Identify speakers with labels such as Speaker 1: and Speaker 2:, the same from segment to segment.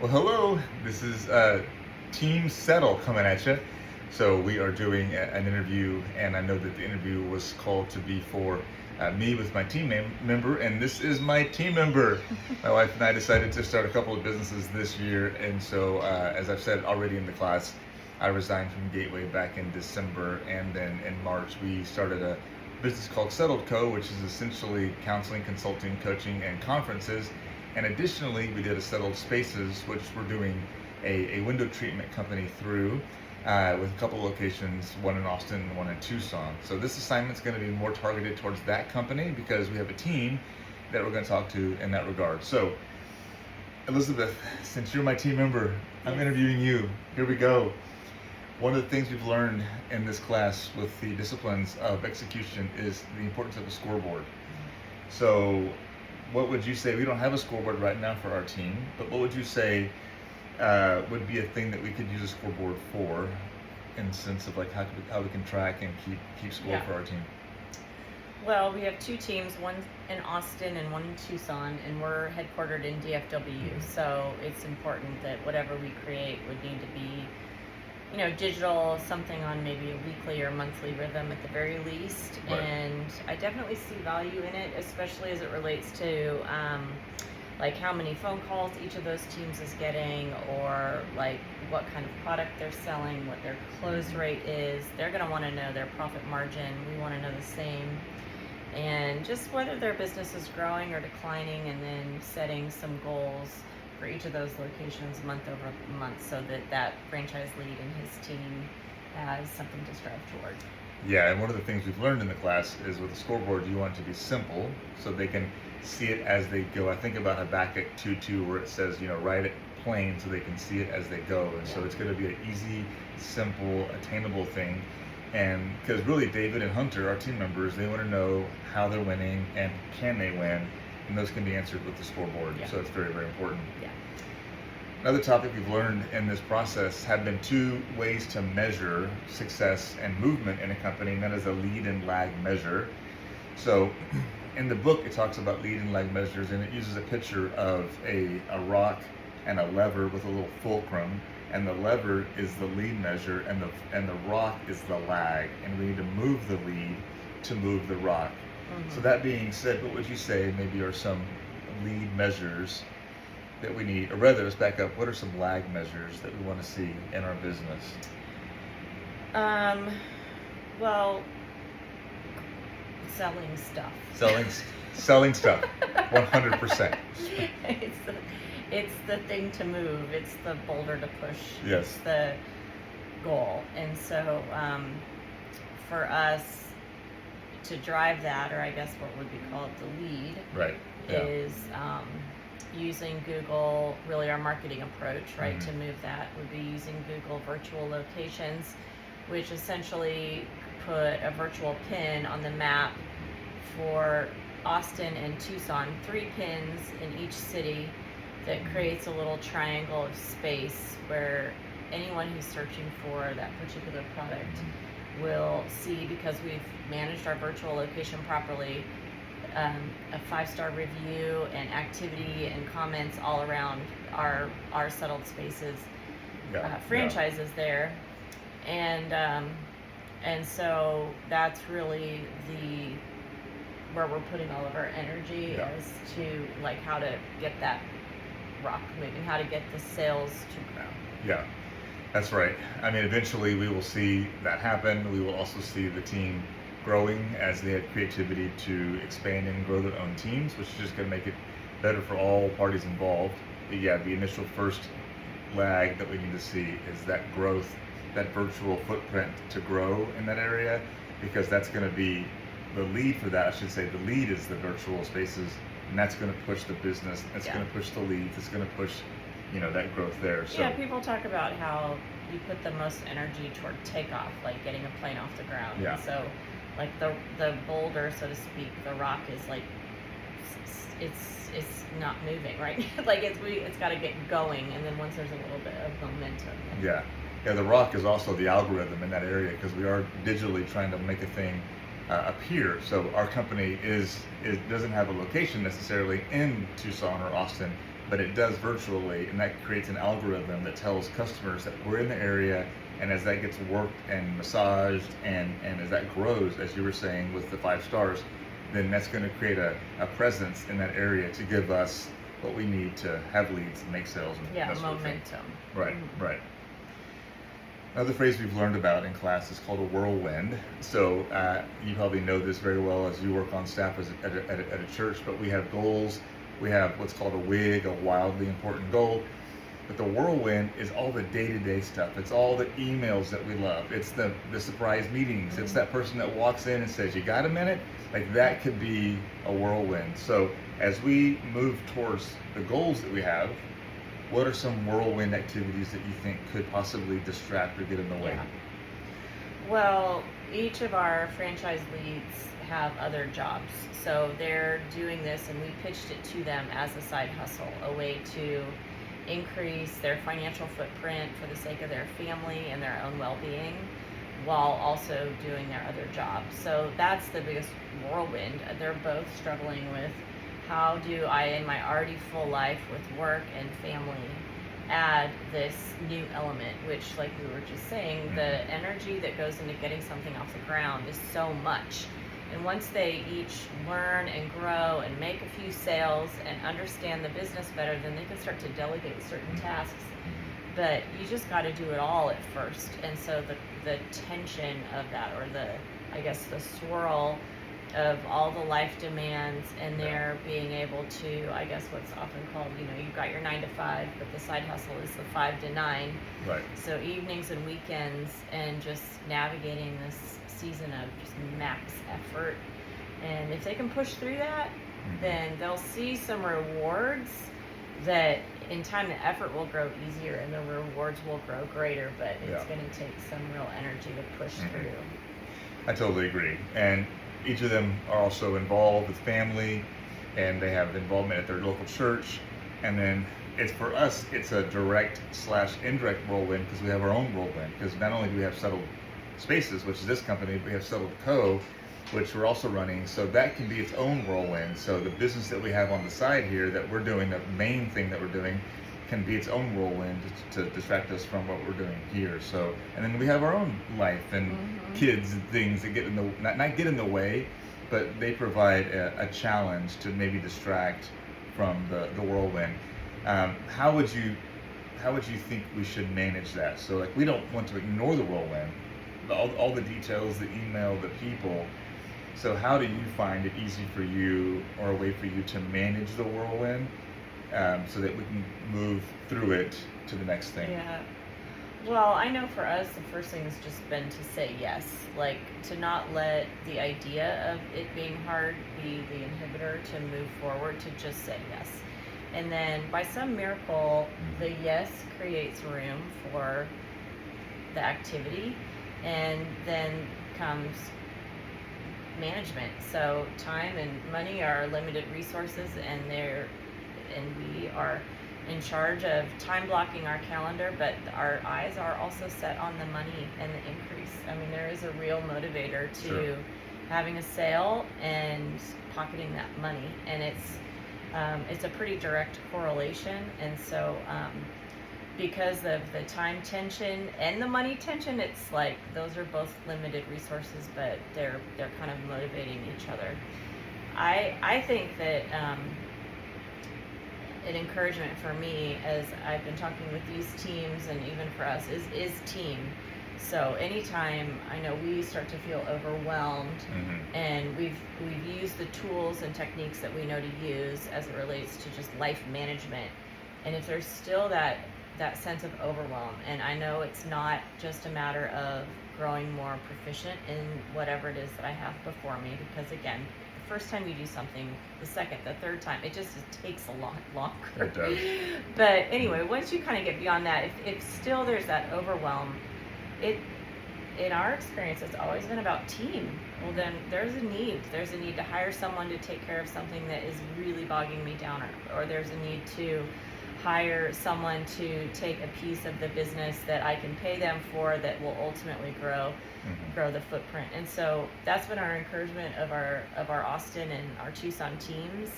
Speaker 1: Well, hello. This is Team Settle coming at you. So we are doing an interview, and I know that the interview was called to be for me with my member, and this is my team member. My wife and I decided to start a couple of businesses this year, and so as I've said already in the class, I resigned from Gateway back in December, and then in March we started a business called Settled Co., which is essentially counseling, consulting, coaching, and conferences. And additionally, we did a Settled Spaces, which we're doing a window treatment company through with a couple locations, one in Austin and one in Tucson. So this assignment's going to be more targeted towards that company because we have a team that we're going to talk to in that regard. So Elizabeth, since you're my team member, I'm interviewing you. Here we go. One of the things we've learned in this class with the disciplines of execution is the importance of a scoreboard. So what would you say? We don't have a scoreboard right now for our team, but what would you say would be a thing that we could use a scoreboard for, in the sense of like how we can track and keep score for our team?
Speaker 2: Well, we have two teams, one in Austin and one in Tucson, and we're headquartered in DFW. So it's important that whatever we create would need to be, digital, something on maybe a weekly or monthly rhythm at the very least.
Speaker 1: Right.
Speaker 2: And I definitely see value in it, especially as it relates to like how many phone calls each of those teams is getting, or like what kind of product they're selling, what their close rate is. They're going to want to know their profit margin. We want to know the same. And just whether their business is growing or declining, and then setting some goals for each of those locations month over month, so that franchise lead and his team has something to strive toward.
Speaker 1: Yeah, and one of the things we've learned in the class is with the scoreboard, you want it to be simple so they can see it as they go. I think about Habakkuk 2:2 where it says, write it plain so they can see it as they go. And so it's going to be an easy, simple, attainable thing. And because really David and Hunter, our team members, they want to know how they're winning and can they win. And those can be answered with the scoreboard.
Speaker 2: Yeah.
Speaker 1: So it's very, very important.
Speaker 2: Yeah.
Speaker 1: Another topic we've learned in this process have been two ways to measure success and movement in a company, and that is a lead and lag measure. So in the book, it talks about lead and lag measures, and it uses a picture of a rock and a lever with a little fulcrum, and the lever is the lead measure, and the rock is the lag, and we need to move the lead to move the rock. Mm-hmm. So that being said, what would you say maybe are some lead measures that we need, or rather, let's back up. What are some lag measures that we want to see in our business?
Speaker 2: Well, selling stuff.
Speaker 1: Selling stuff, 100%.
Speaker 2: It's the thing to move. It's the boulder to push.
Speaker 1: Yes.
Speaker 2: It's the goal. And so, for us to drive that, or I guess what would be called the lead,
Speaker 1: right? Yeah.
Speaker 2: Is using Google, really our marketing approach, right?
Speaker 1: Mm-hmm.
Speaker 2: To move that would be using Google virtual locations, which essentially put a virtual pin on the map for Austin and Tucson, 3 pins in each city that creates a little triangle of space where anyone who's searching for that particular product will see, because we've managed our virtual location properly, a 5-star review and activity and comments all around our Settled Spaces franchises there, and so that's really where we're putting all of our energy, as to like how to get that rock moving, how to get the sales to grow.
Speaker 1: Yeah, that's right. I mean, eventually we will see that happen. We will also see the team growing as they have creativity to expand and grow their own teams, which is just going to make it better for all parties involved. But yeah, the initial first lag that we need to see is that growth, that virtual footprint to grow in that area, because that's going to be the lead for that. I should say the lead is the virtual spaces, and that's going to push the business. It's going to push the leads. It's going to push, that growth there. So
Speaker 2: yeah, people talk about how you put the most energy toward takeoff, like getting a plane off the ground.
Speaker 1: Yeah.
Speaker 2: And so, like the boulder, so to speak, the rock is like it's not moving, right? Like it's got to get going, and then once there's a little bit of momentum.
Speaker 1: Yeah, the rock is also the algorithm in that area, because we are digitally trying to make a thing appear. So our company doesn't have a location necessarily in Tucson or Austin, but it does virtually, and that creates an algorithm that tells customers that we're in the area. And as that gets worked and massaged, and as that grows, as you were saying with the 5 stars, then that's going to create a presence in that area to give us what we need to have leads and make sales and
Speaker 2: Yeah,
Speaker 1: that sort of thing.
Speaker 2: momentum.
Speaker 1: Right, right. Another phrase we've learned about in class is called a whirlwind. So you probably know this very well as you work on staff at a church, but we have goals. We have what's called a WIG, a wildly important goal. But the whirlwind is all the day-to-day stuff. It's all the emails that we love. It's the surprise meetings. It's that person that walks in and says, "You got a minute?" Like that could be a whirlwind. So as we move towards the goals that we have, what are some whirlwind activities that you think could possibly distract or get in the way?
Speaker 2: Yeah. Well, each of our franchise leads have other jobs. So they're doing this, and we pitched it to them as a side hustle, a way to increase their financial footprint for the sake of their family and their own well-being, while also doing their other jobs. So that's the biggest whirlwind. They're both struggling with, how do I, in my already full life with work and family, add this new element, which, like we were just saying, the energy that goes into getting something off the ground is so much. And once they each learn and grow and make a few sales and understand the business better, then they can start to delegate certain tasks. But you just got to do it all at first. And so the tension of that, or the swirl of all the life demands, and they're being able to, I guess what's often called, you've got your 9 to 5, but the side hustle is the 5 to 9.
Speaker 1: Right.
Speaker 2: So evenings and weekends, and just navigating this season of just max effort. And if they can push through that, then they'll see some rewards that in time the effort will grow easier and the rewards will grow greater, but it's going to take some real energy to push through.
Speaker 1: I totally agree. And each of them are also involved with family, and they have involvement at their local church. And then it's, for us, it's a direct/indirect whirlwind, because we have our own whirlwind. Because not only do we have Settled Spaces, which is this company, but we have Settled Co., which we're also running. So that can be its own whirlwind. So the business that we have on the side here that we're doing, the main thing that we're doing, can be its own whirlwind to distract us from what we're doing here. So, and then we have our own life and kids and things that get in the, not get in the way, but they provide a challenge to maybe distract from the whirlwind. How would you think we should manage that? So, like, we don't want to ignore the whirlwind, all the details, the email, the people. So how do you find it easy for you, or a way for you to manage the whirlwind, so that we can move through it to the next thing?
Speaker 2: Yeah. Well, I know for us, the first thing has just been to say yes. Like, to not let the idea of it being hard be the inhibitor to move forward, to just say yes. And then by some miracle, the yes creates room for the activity, and then comes management. So time and money are limited resources, and we are in charge of time blocking our calendar, but our eyes are also set on the money and the increase. I mean, there is a real motivator to having a sale and pocketing that money, and it's a pretty direct correlation. And so because of the time tension and the money tension, it's like those are both limited resources, but they're kind of motivating each other. I think that an encouragement for me, as I've been talking with these teams, and even for us, is team. So anytime I know we start to feel overwhelmed, and we've used the tools and techniques that we know to use as it relates to just life management, and if there's still that sense of overwhelm, and I know it's not just a matter of growing more proficient in whatever it is that I have before me, because again, the first time you do something, the second, the third time, it takes a lot longer.
Speaker 1: It does.
Speaker 2: But anyway, once you kind of get beyond that, if still there's that overwhelm, in our experience, it's always been about team. Well, then there's a need to hire someone to take care of something that is really bogging me down, or there's a need to hire someone to take a piece of the business that I can pay them for, that will ultimately grow the footprint. And so that's been our encouragement of our Austin and our Tucson teams.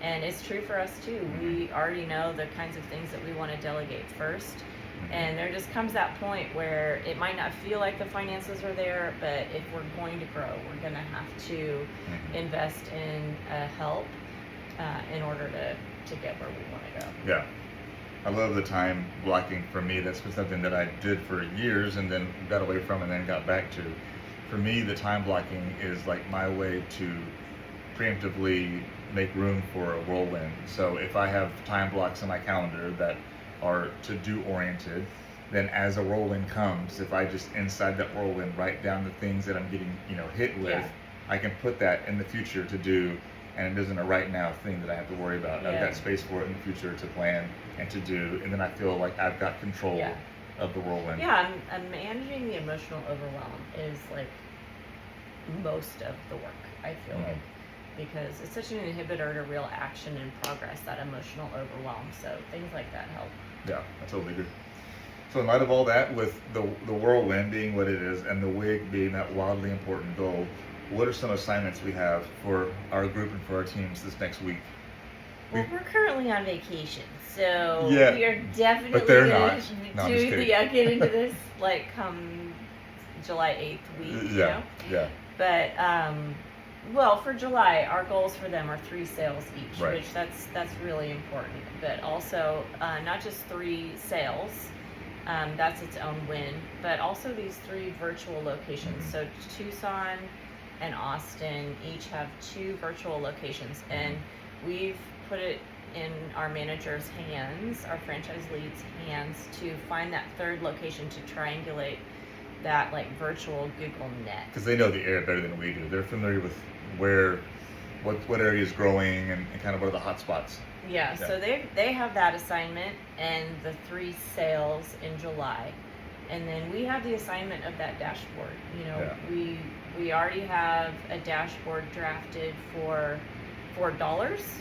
Speaker 2: And it's true for us too. We already know the kinds of things that we want to delegate first. And there just comes that point where it might not feel like the finances are there, but if we're going to grow, we're going to have to invest in help in order to get where we want to go.
Speaker 1: Yeah. I love the time blocking. For me, that's been something that I did for years and then got away from and then got back to. For me, the time blocking is like my way to preemptively make room for a whirlwind. So if I have time blocks in my calendar that are to-do oriented, then as a whirlwind comes, if I just inside that whirlwind write down the things that I'm getting, hit with,
Speaker 2: Yeah.
Speaker 1: I can put that in the future to do, and it isn't a right now thing that I have to worry about. I've
Speaker 2: Yeah.
Speaker 1: got space for it in the future to plan and to do, and then I feel like I've got control
Speaker 2: Yeah.
Speaker 1: of the whirlwind.
Speaker 2: Yeah, and managing the emotional overwhelm is like most of the work, I feel
Speaker 1: Mhm.
Speaker 2: like, because it's such an inhibitor to real action and progress, that emotional overwhelm. So things like that help.
Speaker 1: Yeah, I totally agree. So in light of all that, with the whirlwind being what it is and the wig being that wildly important goal, what are some assignments we have for our group and for our teams this next week?
Speaker 2: Well, we're currently on vacation, so
Speaker 1: Yeah,
Speaker 2: we are definitely
Speaker 1: but they're
Speaker 2: gonna
Speaker 1: not. No, I'm just kidding.
Speaker 2: get into this like come July 8th week, you
Speaker 1: Yeah,
Speaker 2: know?
Speaker 1: yeah,
Speaker 2: But well, for July, our goals for them are 3 sales each,
Speaker 1: Right.
Speaker 2: which that's really important. But also not just 3 sales, that's its own win, but also these 3 virtual locations.
Speaker 1: Mhm.
Speaker 2: So Tucson and Austin each have 2 virtual locations, and we've put it in our manager's hands, our franchise lead's hands, to find that 3rd location to triangulate that like virtual Google net.
Speaker 1: because they know the area better than we do. They're familiar with what area is growing and kind of what are the hot spots.
Speaker 2: Yeah, so they have that assignment and the 3 sales in July. And then we have the assignment of that dashboard. We already have a dashboard drafted for $4,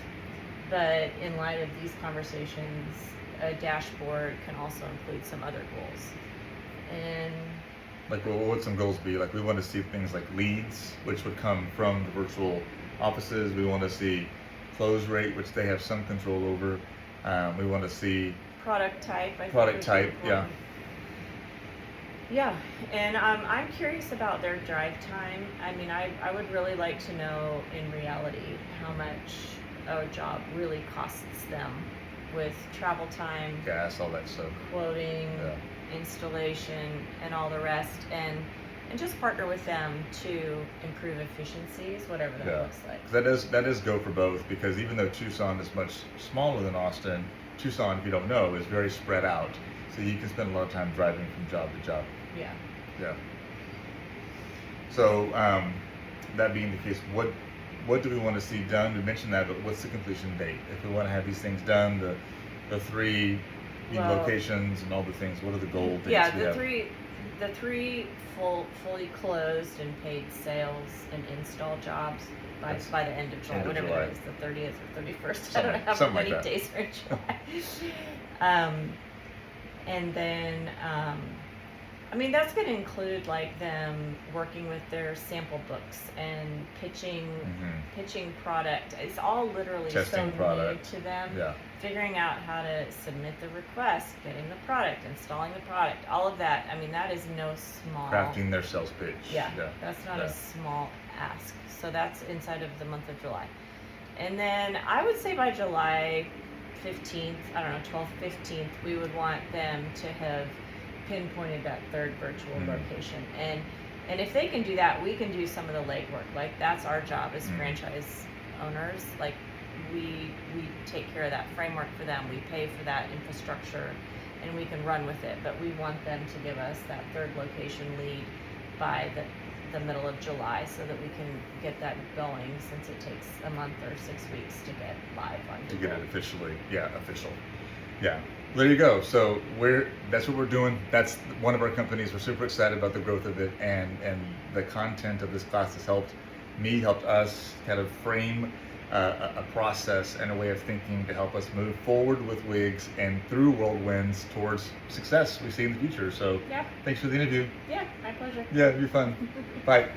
Speaker 2: but in light of these conversations, a dashboard can also include some other goals. And
Speaker 1: Like, well, what would some goals be? Like, we want to see things like leads, which would come from the virtual offices. We want to see close rate, which they have some control over. We want to see
Speaker 2: product type, I think
Speaker 1: product
Speaker 2: would be
Speaker 1: type, yeah.
Speaker 2: important. Yeah, and I'm curious about their drive time. I mean, I would really like to know in reality how much a job really costs them with travel time,
Speaker 1: gas, all that stuff.
Speaker 2: quoting,
Speaker 1: Yeah.
Speaker 2: installation, and all the rest, and just partner with them to improve efficiencies, whatever that
Speaker 1: Yeah.
Speaker 2: looks like.
Speaker 1: That is go for both, because even though Tucson is much smaller than Austin, Tucson, if you don't know, is very spread out. So you can spend a lot of time driving from job to job.
Speaker 2: Yeah.
Speaker 1: Yeah. So that being the case, what do we want to see done? We mentioned that, but what's the completion date? If we want to have these things done, the 3
Speaker 2: Well-
Speaker 1: locations and all the things, what are the goal dates?
Speaker 2: Yeah,
Speaker 1: we
Speaker 2: the
Speaker 1: have?
Speaker 2: three fully closed and paid sales and install jobs by
Speaker 1: That's
Speaker 2: the end of July,
Speaker 1: end of
Speaker 2: whatever
Speaker 1: July.
Speaker 2: it is, the 30th or 31st. I
Speaker 1: Something-
Speaker 2: don't know how
Speaker 1: something like
Speaker 2: many
Speaker 1: that.
Speaker 2: days are in July. And then, I mean, that's going to include like them working with their sample books and pitching product. It's all literally
Speaker 1: Testing
Speaker 2: so
Speaker 1: product.
Speaker 2: new to them.
Speaker 1: Yeah.
Speaker 2: Figuring out how to submit the request, getting the product, installing the product, all of that. I mean, that is no small.
Speaker 1: Crafting their sales pitch.
Speaker 2: Yeah, that's not
Speaker 1: Yeah.
Speaker 2: a small ask. So that's inside of the month of July. And then I would say by July 15th, I don't know, 12th, 15th, we would want them to have pinpointed that 3rd virtual location. And if they can do that, we can do some of the legwork. Like, that's our job as franchise owners. Like, we take care of that framework for them. We pay for that infrastructure, and we can run with it. But we want them to give us that 3rd location lead by the middle of July, so that we can get that going, since it takes a month or 6 weeks to get live on
Speaker 1: To
Speaker 2: Google.
Speaker 1: get it officially, official. Yeah, there you go. So that's what we're doing. That's one of our companies. We're super excited about the growth of it, and the content of this class has helped us kind of frame a process and a way of thinking to help us move forward with wigs and through whirlwinds towards success we see in the future. So
Speaker 2: Yeah,
Speaker 1: thanks for the interview.
Speaker 2: yeah, my pleasure.
Speaker 1: Yeah, it'd be fun. Bye.